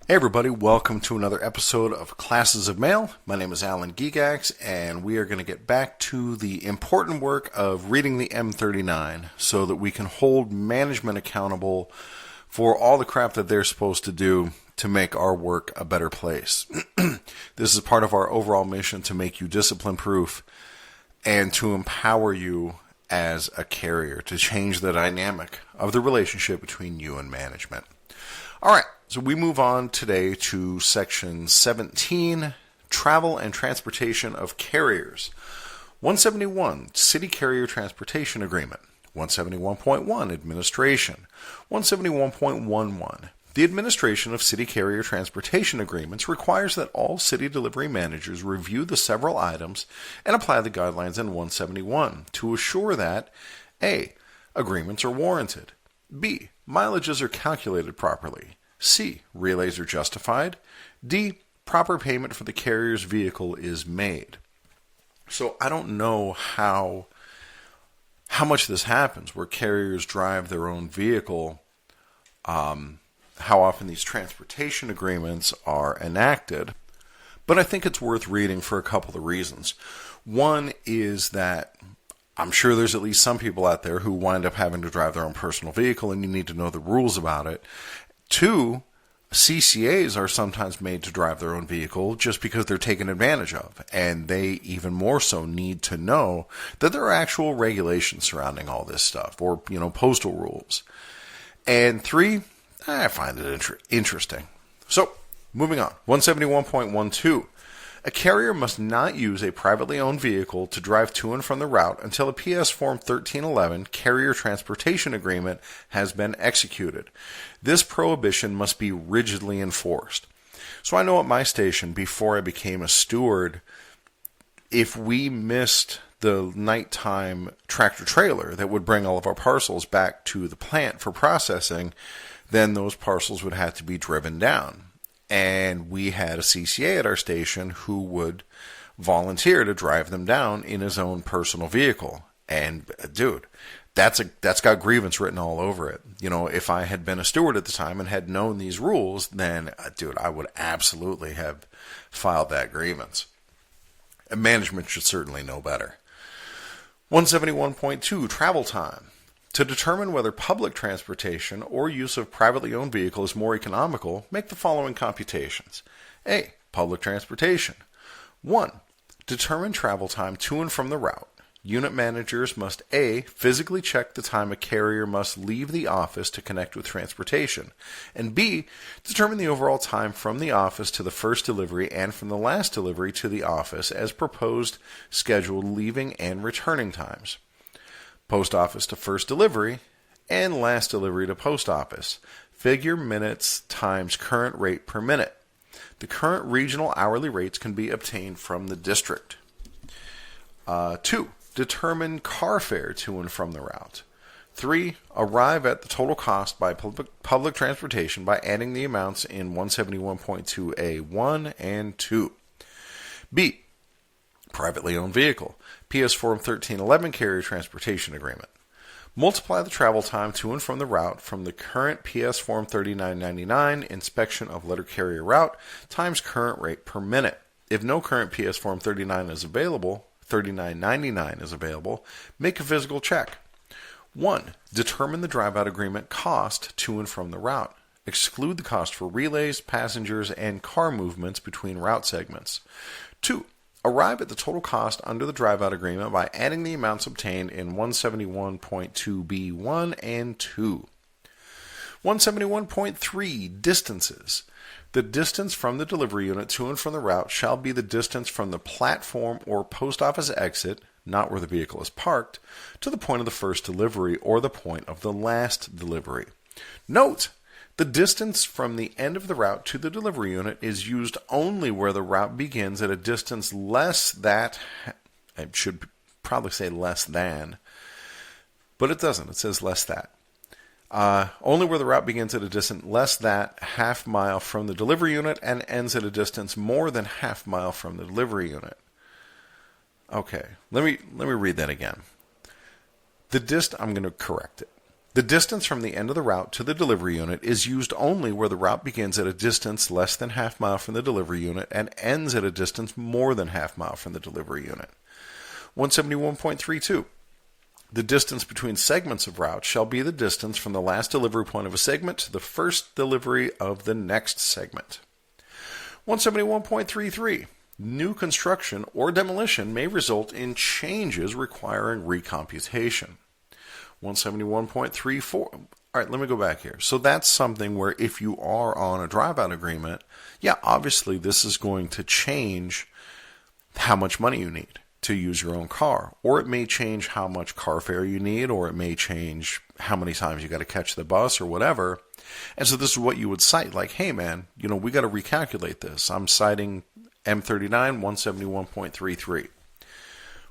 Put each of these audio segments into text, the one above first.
Hey everybody, welcome to another episode of Classes of Mail. My name is Alan Gigax, and we are going to get back to the important work of reading the M-39 so that we can hold management accountable for all the crap that they're supposed to do to make our work a better place. This is part of our overall mission to make you discipline-proof and to empower you as a carrier, to change the dynamic of the relationship between you and management. All right, so we move on today to Section 17, Travel and Transportation of Carriers. 171, City Carrier Transportation Agreement. 171.1, Administration. 171.11, the administration of city carrier transportation agreements requires that all city delivery managers review the several items and apply the guidelines in 171 to assure that A. Agreements are warranted. B. Mileages are calculated properly. C. Relays are justified. D. Proper payment for the carrier's vehicle is made. So I don't know how much this happens where carriers drive their own vehicle, how often these transportation agreements are enacted, but I think it's worth reading for a couple of reasons. One is that I'm sure there's at least some people out there who wind up having to drive their own personal vehicle, and you need to know the rules about it. Two, CCAs are sometimes made to drive their own vehicle just because they're taken advantage of, and they even more so need to know that there are actual regulations surrounding all this stuff, or, postal rules. And three, I find it interesting. So, moving on. 171.12. A carrier must not use a privately owned vehicle to drive to and from the route until a PS Form 1311 Carrier Transportation Agreement has been executed. This prohibition must be rigidly enforced. So I know at my station, before I became a steward, if we missed the nighttime tractor trailer that would bring all of our parcels back to the plant for processing, then those parcels would have to be driven down. And we had a CCA at our station who would volunteer to drive them down in his own personal vehicle. And dude, that's got grievance written all over it. If I had been a steward at the time and had known these rules, then dude, I would absolutely have filed that grievance. And management should certainly know better. 171.2, Travel Time. To determine whether public transportation or use of privately owned vehicle is more economical, make the following computations. A. Public transportation. 1. Determine travel time to and from the route. Unit managers must A. Physically check the time a carrier must leave the office to connect with transportation, and B. Determine the overall time from the office to the first delivery and from the last delivery to the office as proposed scheduled leaving and returning times. Post office to first delivery, and last delivery to post office. Figure minutes times current rate per minute. The current regional hourly rates can be obtained from the district. 2. Determine car fare to and from the route. 3. Arrive at the total cost by public transportation by adding the amounts in 171.2A1 and 2. B. Privately owned vehicle. PS Form 1311 Carrier Transportation Agreement. Multiply the travel time to and from the route from the current PS Form 3999 inspection of letter carrier route times current rate per minute. If no current PS Form 3999 is available, make a physical check. 1. Determine the drive-out agreement cost to and from the route. Exclude the cost for relays, passengers, and car movements between route segments. 2. Arrive at the total cost under the drive-out agreement by adding the amounts obtained in 171.2b1 and 2. 171.3 Distances. The distance from the delivery unit to and from the route shall be the distance from the platform or post office exit, not where the vehicle is parked, to the point of the first delivery or the point of the last delivery. Note: the distance from the end of the route to the delivery unit is used only where the route begins at a distance less that, I should probably say less than, but it doesn't. It says less that. Only where the route begins at a distance less that half mile from the delivery unit and ends at a distance more than half mile from the delivery unit. Okay, let me read that again. I'm going to correct it. The distance from the end of the route to the delivery unit is used only where the route begins at a distance less than half mile from the delivery unit and ends at a distance more than half mile from the delivery unit. 171.32. The distance between segments of route shall be the distance from the last delivery point of a segment to the first delivery of the next segment. 171.33. New construction or demolition may result in changes requiring recomputation. 171.34. All right, let me go back here. So that's something where if you are on a drive-out agreement, yeah, obviously this is going to change how much money you need to use your own car. Or it may change how much car fare you need, or it may change how many times you got to catch the bus or whatever. And so this is what you would cite, like, hey man, we got to recalculate this. I'm citing M-39 171.33.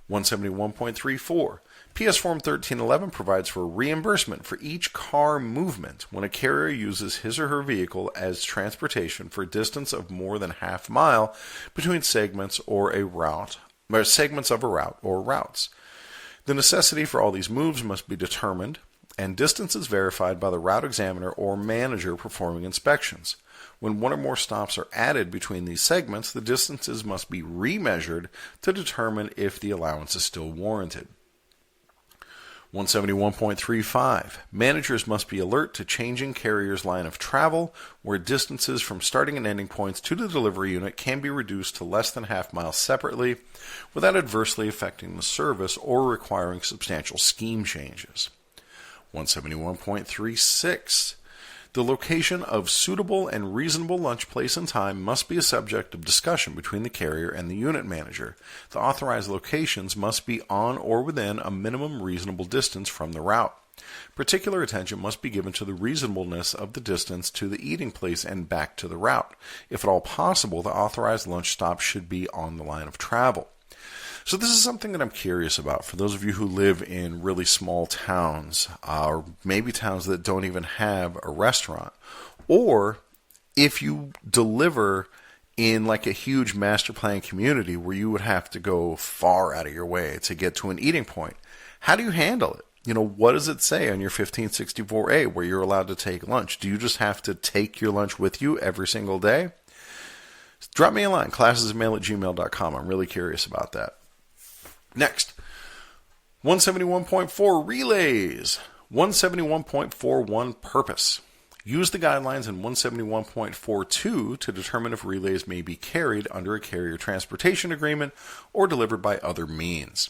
171.34. PS Form 1311 provides for reimbursement for each car movement when a carrier uses his or her vehicle as transportation for a distance of more than half mile between segments of a route or routes. The necessity for all these moves must be determined, and distances verified by the route examiner or manager performing inspections. When one or more stops are added between these segments, the distances must be remeasured to determine if the allowance is still warranted. 171.35. Managers must be alert to changing carrier's line of travel, where distances from starting and ending points to the delivery unit can be reduced to less than half miles separately without adversely affecting the service or requiring substantial scheme changes. 171.36. The location of suitable and reasonable lunch place and time must be a subject of discussion between the carrier and the unit manager. The authorized locations must be on or within a minimum reasonable distance from the route. Particular attention must be given to the reasonableness of the distance to the eating place and back to the route. If at all possible, the authorized lunch stop should be on the line of travel. So this is something that I'm curious about for those of you who live in really small towns, or maybe towns that don't even have a restaurant. Or if you deliver in like a huge master plan community where you would have to go far out of your way to get to an eating point, how do you handle it? What does it say on your 1564A where you're allowed to take lunch? Do you just have to take your lunch with you every single day? Drop me a line, classesofmail@gmail.com. I'm really curious about that. Next, 171.4 relays. 171.41 purpose. Use the guidelines in 171.42 to determine if relays may be carried under a carrier transportation agreement or delivered by other means.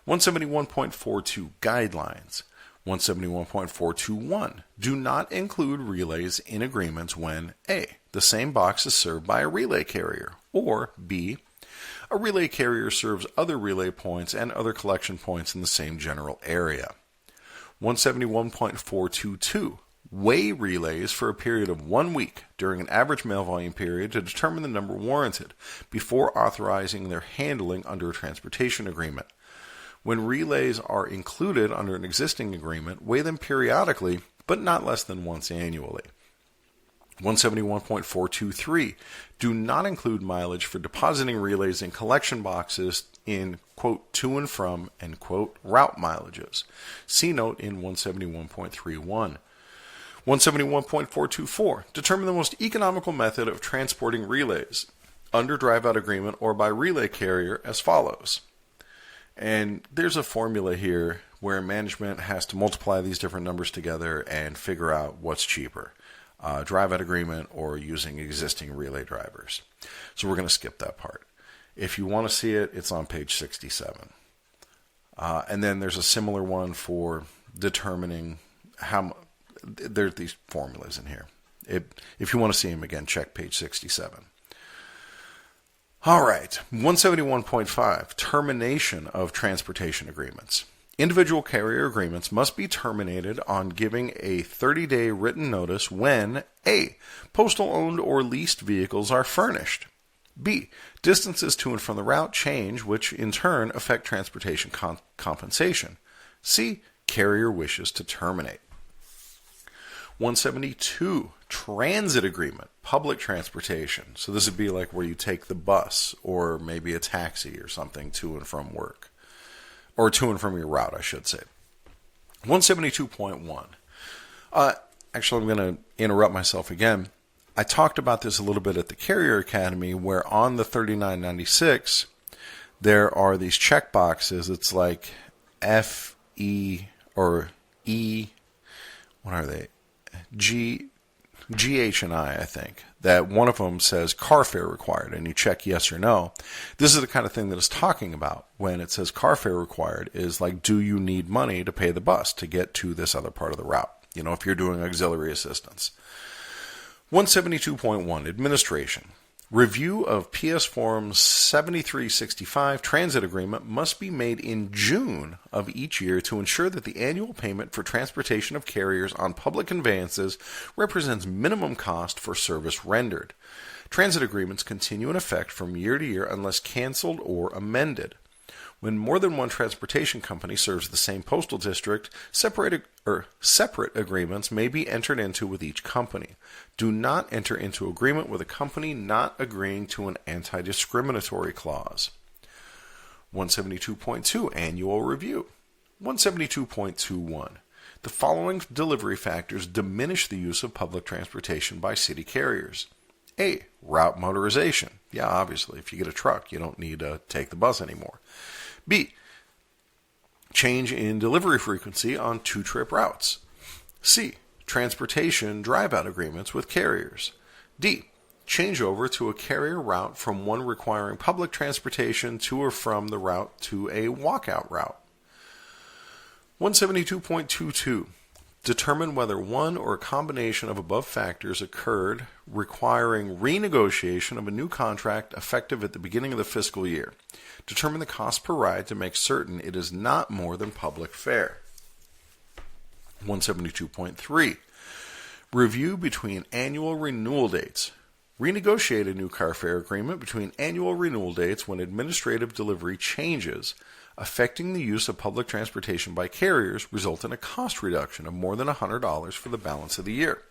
171.42 guidelines. 171.421. Do not include relays in agreements when A. The same box is served by a relay carrier, or B. A relay carrier serves other relay points and other collection points in the same general area. 171.422. Weigh relays for a period of 1 week during an average mail volume period to determine the number warranted before authorizing their handling under a transportation agreement. When relays are included under an existing agreement, weigh them periodically, but not less than once annually. 171.423. Do not include mileage for depositing relays in collection boxes in, quote, to and from, and, quote, route mileages. See note in 171.31. 171.424. Determine the most economical method of transporting relays under drive-out agreement or by relay carrier as follows. And there's a formula here where management has to multiply these different numbers together and figure out what's cheaper. Drive-out agreement or using existing relay drivers. So we're going to skip that part. If you want to see it, it's on page 67. And then there's a similar one for determining how. There's these formulas in here. If you want to see them again, check page 67. All right, 171.5, termination of transportation agreements. Individual carrier agreements must be terminated on giving a 30-day written notice when A. Postal-owned or leased vehicles are furnished. B. Distances to and from the route change, which in turn affect transportation compensation. C. Carrier wishes to terminate. 172, transit agreement, public transportation. So this would be like where you take the bus or maybe a taxi or something to and from work. Or to and from your route, I should say. 172.1. Actually, I'm going to interrupt myself again. I talked about this a little bit at the Carrier Academy, where on the 3996, there are these check boxes. It's like F, E, or E, what are they? G, H, and I think. That one of them says car fare required, and you check yes or no. This is the kind of thing that it's talking about when it says car fare required, is like, do you need money to pay the bus to get to this other part of the route? You know, if you're doing auxiliary assistance. 172.1, Administration. Review of PS Form 7365 Transit Agreement must be made in June of each year to ensure that the annual payment for transportation of carriers on public conveyances represents minimum cost for service rendered. Transit agreements continue in effect from year to year unless canceled or amended. When more than one transportation company serves the same postal district, separate agreements may be entered into with each company. Do not enter into agreement with a company not agreeing to an anti-discriminatory clause. 172.2 Annual Review. 172.21 The following delivery factors diminish the use of public transportation by city carriers. A. Route motorization. Yeah, obviously, if you get a truck, you don't need to take the bus anymore. B. Change in delivery frequency on two-trip routes. C. Transportation drive-out agreements with carriers. D. Change over to a carrier route from one requiring public transportation to or from the route to a walkout route. 172.22 Determine whether one or a combination of above factors occurred requiring renegotiation of a new contract effective at the beginning of the fiscal year. Determine the cost per ride to make certain it is not more than public fare. 172.3 Review between annual renewal dates. Renegotiate a new car fare agreement between annual renewal dates when administrative delivery changes affecting the use of public transportation by carriers result in a cost reduction of more than $100 for the balance of the year.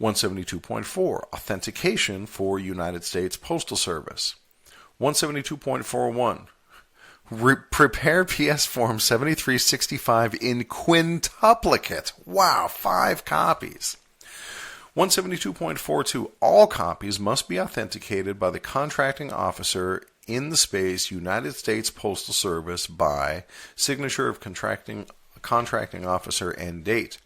172.4 Authentication for United States Postal Service. 172.41 Prepare PS Form 7365 in quintuplicate. Wow, 5 copies. 172.42 All copies must be authenticated by the contracting officer in the space United States Postal Service by signature of contracting officer and date.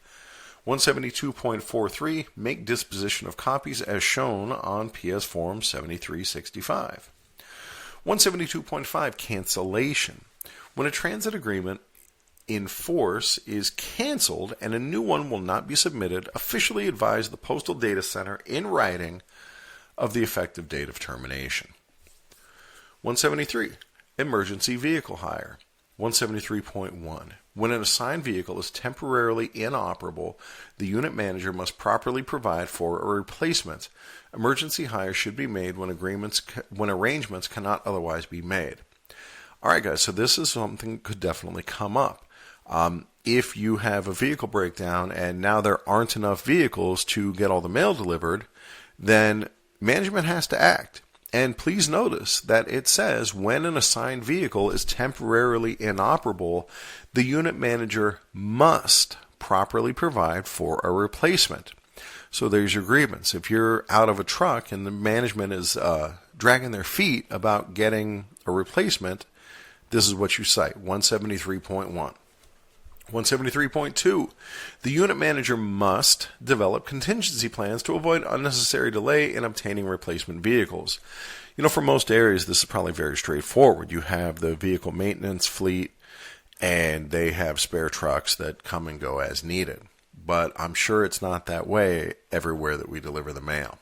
172.43 Make disposition of copies as shown on PS Form 7365. 172.5 Cancellation. When a transit agreement in force is canceled and a new one will not be submitted, officially advise the Postal Data Center in writing of the effective date of termination. 173. Emergency vehicle hire. 173.1. When an assigned vehicle is temporarily inoperable, the unit manager must properly provide for a replacement. Emergency hire should be made when arrangements cannot otherwise be made. All right, guys, so this is something that could definitely come up. If you have a vehicle breakdown and now there aren't enough vehicles to get all the mail delivered, then management has to act. And please notice that it says when an assigned vehicle is temporarily inoperable, the unit manager must properly provide for a replacement. So there's your grievance. If you're out of a truck and the management is dragging their feet about getting a replacement, this is what you cite, 173.1. 173.2. The unit manager must develop contingency plans to avoid unnecessary delay in obtaining replacement vehicles. You know, for most areas, this is probably very straightforward. You have the vehicle maintenance fleet, and they have spare trucks that come and go as needed. But I'm sure it's not that way everywhere that we deliver the mail.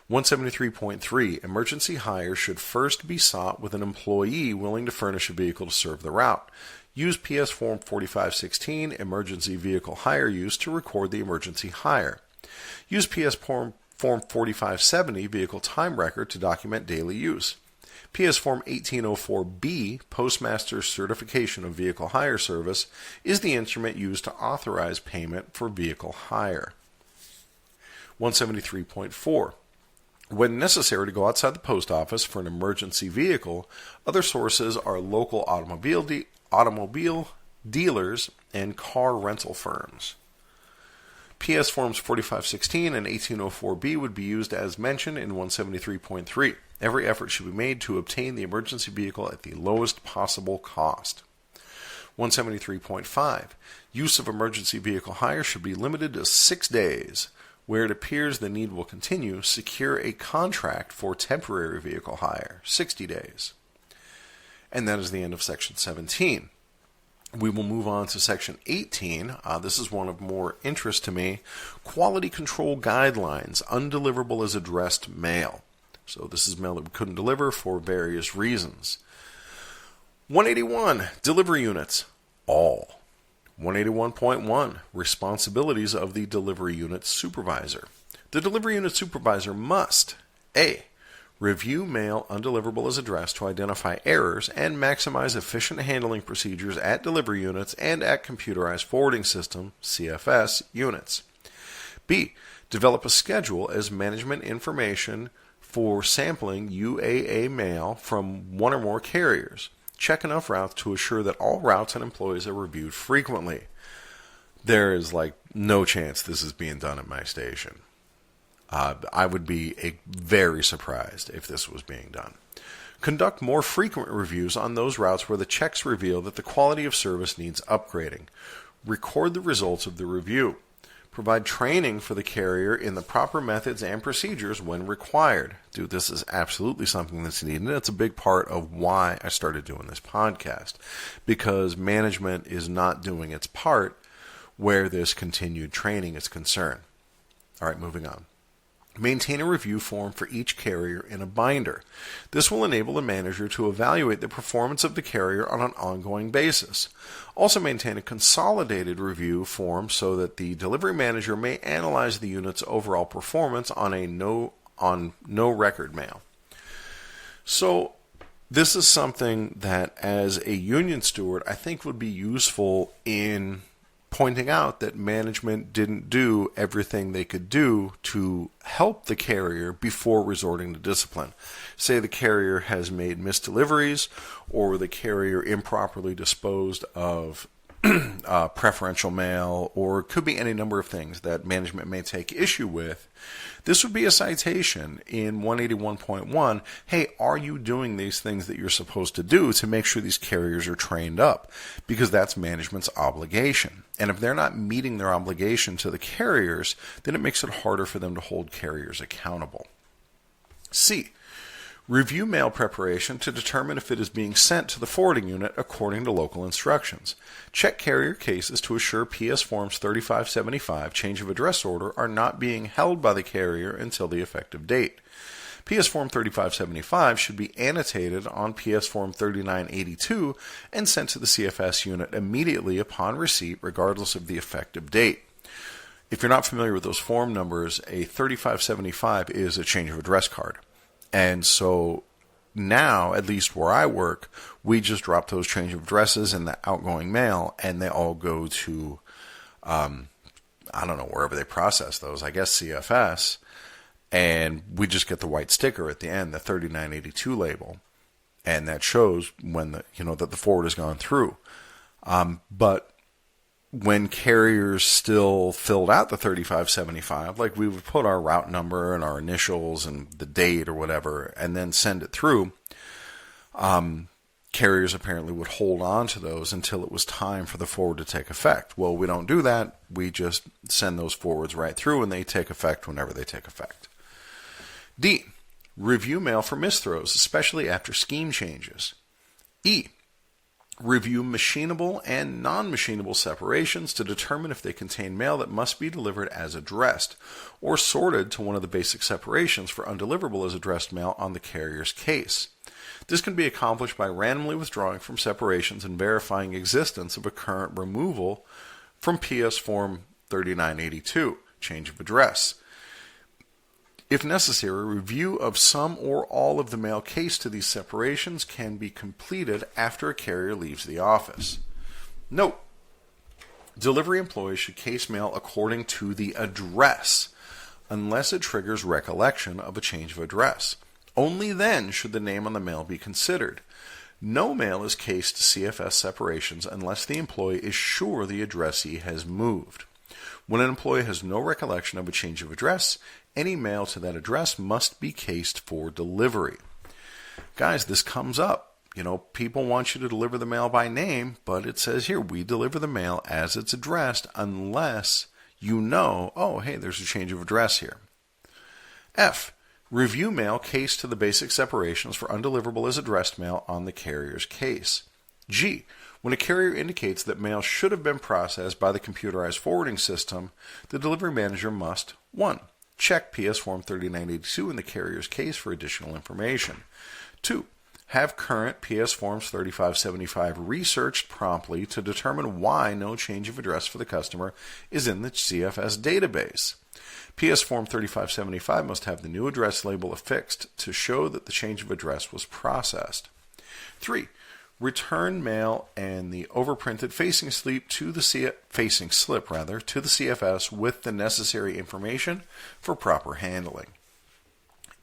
173.3. Emergency hire should first be sought with an employee willing to furnish a vehicle to serve the route. Use PS Form 4516, Emergency Vehicle Hire Use, to record the emergency hire. Use PS Form 4570, Vehicle Time Record, to document daily use. PS Form 1804B, Postmaster Certification of Vehicle Hire Service, is the instrument used to authorize payment for vehicle hire. 173.4. When necessary to go outside the post office for an emergency vehicle, other sources are local automobile dealers and car rental firms. PS Forms 4516 and 1804B would be used as mentioned in 173.3. Every effort should be made to obtain the emergency vehicle at the lowest possible cost. 173.5. Use of emergency vehicle hire should be limited to 6 days. Where it appears the need will continue, secure a contract for temporary vehicle hire, 60 days. And that is the end of Section 17. We will move on to Section 18. This is one of more interest to me. Quality Control Guidelines, undeliverable as addressed mail. So this is mail that we couldn't deliver for various reasons. 181, delivery units, all. 181.1, responsibilities of the delivery unit supervisor. The delivery unit supervisor must A. Review mail undeliverable as addressed to identify errors and maximize efficient handling procedures at delivery units and at computerized forwarding system (CFS) units. B. Develop a schedule as management information for sampling UAA mail from one or more carriers. Check enough routes to assure that all routes and employees are reviewed frequently. There is no chance this is being done at my station. I would be very surprised if this was being done. Conduct more frequent reviews on those routes where the checks reveal that the quality of service needs upgrading. Record the results of the review. Provide training for the carrier in the proper methods and procedures when required. Dude, this is absolutely something that's needed. And it's a big part of why I started doing this podcast. Because management is not doing its part where this continued training is concerned. All right, moving on. Maintain a review form for each carrier in a binder. This will enable the manager to evaluate the performance of the carrier on an ongoing basis. Also maintain a consolidated review form so that the delivery manager may analyze the unit's overall performance on no record mail. So this is something that as a union steward I think would be useful in pointing out that management didn't do everything they could do to help the carrier before resorting to discipline. Say the carrier has made misdeliveries or the carrier improperly disposed of preferential mail, or it could be any number of things that management may take issue with. This would be a citation in 181.1. Hey, are you doing these things that you're supposed to do to make sure these carriers are trained up? Because that's management's obligation. And if they're not meeting their obligation to the carriers, then it makes it harder for them to hold carriers accountable. C. Review mail preparation to determine if it is being sent to the forwarding unit according to local instructions. Check carrier cases to assure PS Forms 3575 change of address order are not being held by the carrier until the effective date. PS Form 3575 should be annotated on PS Form 3982 and sent to the CFS unit immediately upon receipt regardless of the effective date. If you're not familiar with those form numbers, a 3575 is a change of address card. And so now, at least where I work, we just drop those change of addresses in the outgoing mail, and they all go to, I don't know, wherever they process those, I guess CFS, and we just get the white sticker at the end, the 3982 label, and that shows when that the forward has gone through. But when carriers still filled out the 3575, we would put our route number and our initials and the date or whatever, and then send it through, carriers apparently would hold on to those until it was time for the forward to take effect. Well, we don't do that. We just send those forwards right through, and they take effect whenever they take effect. D. Review mail for misthrows, especially after scheme changes. E. Review machinable and non-machinable separations to determine if they contain mail that must be delivered as addressed, or sorted to one of the basic separations for undeliverable as addressed mail on the carrier's case. This can be accomplished by randomly withdrawing from separations and verifying existence of a current removal from PS Form 3982, change of address. If necessary, review of some or all of the mail case to these separations can be completed after a carrier leaves the office. Note: delivery employees should case mail according to the address, unless it triggers recollection of a change of address. Only then should the name on the mail be considered. No mail is cased to CFS separations unless the employee is sure the addressee has moved. When an employee has no recollection of a change of address, any mail to that address must be cased for delivery. Guys, this comes up. People want you to deliver the mail by name, but it says here, we deliver the mail as it's addressed unless oh, hey, there's a change of address here. F, review mail cased to the basic separations for undeliverable as addressed mail on the carrier's case. G, when a carrier indicates that mail should have been processed by the computerized forwarding system, the delivery manager must 1. Check PS Form 3982 in the carrier's case for additional information. 2. Have current PS Forms 3575 researched promptly to determine why no change of address for the customer is in the CFS database. PS Form 3575 must have the new address label affixed to show that the change of address was processed. 3. Return mail and the overprinted facing slip to the CFS with the necessary information for proper handling.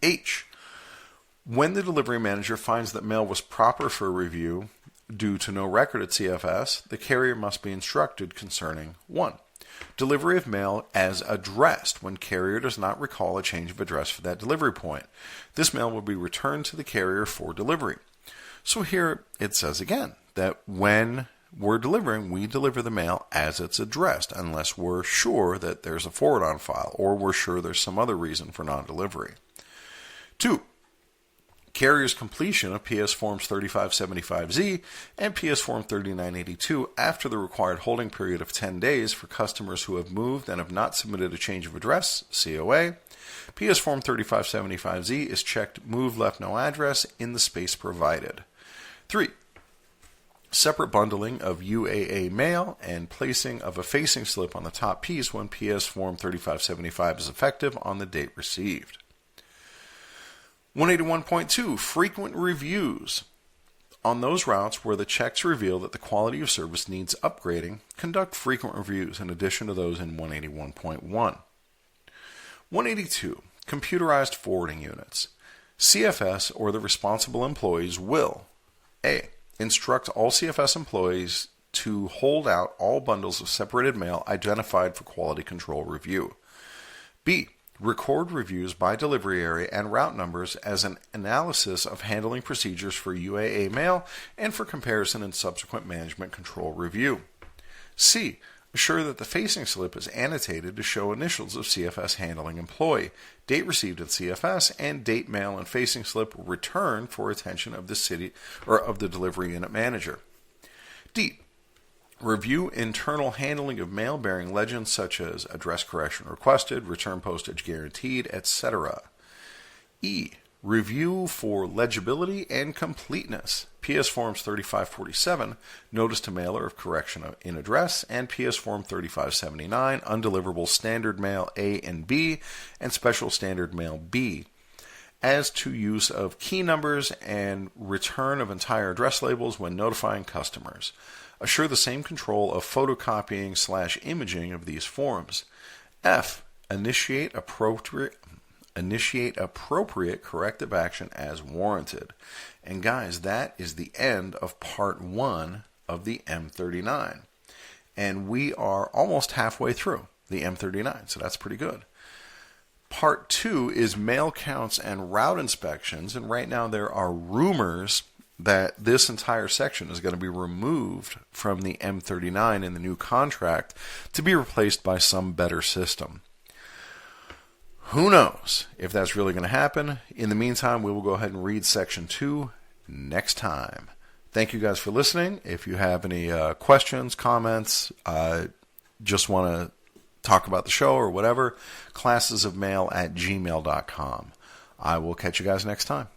H. When the delivery manager finds that mail was proper for review due to no record at CFS, the carrier must be instructed concerning 1. Delivery of mail as addressed when carrier does not recall a change of address for that delivery point. This mail will be returned to the carrier for delivery. So here it says again that when we're delivering, we deliver the mail as it's addressed unless we're sure that there's a forward on file or we're sure there's some other reason for non-delivery. 2. Carrier's completion of PS Forms 3575Z and PS Form 3982 after the required holding period of 10 days for customers who have moved and have not submitted a change of address, COA. PS Form 3575Z is checked move left no address in the space provided. 3. Separate bundling of UAA mail and placing of a facing slip on the top piece when PS Form 3575 is effective on the date received. 181.2 Frequent reviews. On those routes where the checks reveal that the quality of service needs upgrading, conduct frequent reviews in addition to those in 181.1. 182. Computerized forwarding units. CFS or the responsible employees will A. Instruct all CFS employees to hold out all bundles of separated mail identified for quality control review. B. Record reviews by delivery area and route numbers as an analysis of handling procedures for UAA mail and for comparison in subsequent management control review. C. Assure that the facing slip is annotated to show initials of CFS handling employee, date received at CFS, and date mail and facing slip returned for attention of the city or of the delivery unit manager. D. Review internal handling of mail bearing legends such as address correction requested, return postage guaranteed, etc. E. Review for legibility and completeness. PS Forms 3547, Notice to Mailer of Correction in Address, and PS Form 3579, Undeliverable Standard Mail A and B, and Special Standard Mail B. As to use of key numbers and return of entire address labels when notifying customers. Assure the same control of photocopying/imaging of these forms. F. Initiate appropriate corrective action as warranted. And guys, that is the end of part 1 of the M-39. And we are almost halfway through the M-39, so that's pretty good. Part 2 is mail counts and route inspections, and right now there are rumors that this entire section is going to be removed from the M-39 in the new contract to be replaced by some better system. Who knows if that's really going to happen? In the meantime, we will go ahead and read Section 2 next time. Thank you guys for listening. If you have any questions, comments, just want to talk about the show or whatever, classesofmail@gmail.com. I will catch you guys next time.